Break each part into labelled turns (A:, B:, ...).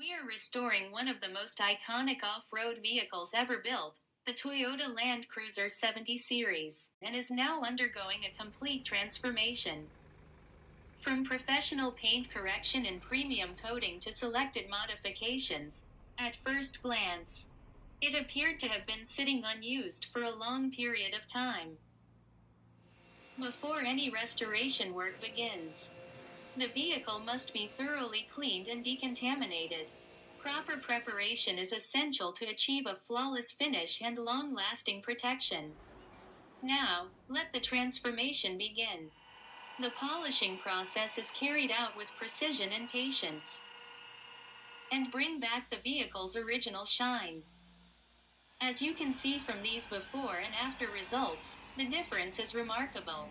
A: We are restoring one of the most iconic off-road vehicles ever built, the Toyota Land Cruiser 70 series, and is now undergoing a complete transformation. From professional paint correction and premium coating to selected modifications, at first glance, it appeared to have been sitting unused for a long period of time. Before any restoration work begins, the vehicle must be thoroughly cleaned and decontaminated. Proper preparation is essential to achieve a flawless finish and long-lasting protection. Now, let the transformation begin. The polishing process is carried out with precision and patience, and bring back the vehicle's original shine. As you can see from these before and after results, the difference is remarkable.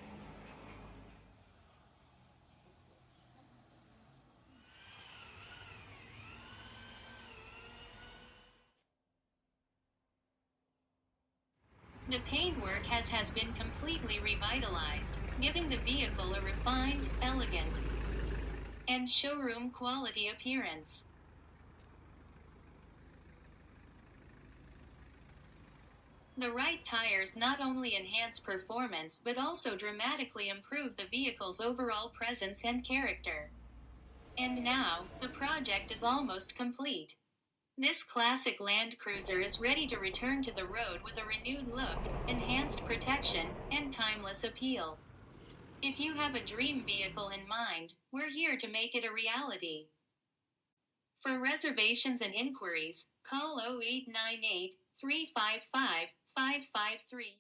A: The paintwork has been completely revitalized, giving the vehicle a refined, elegant, and showroom quality appearance. The right tires not only enhance performance but also dramatically improve the vehicle's overall presence and character. And now, the project is almost complete. This classic Land Cruiser is ready to return to the road with a renewed look, enhanced protection, and timeless appeal. If you have a dream vehicle in mind, we're here to make it a reality. For reservations and inquiries, call 0898 355 553.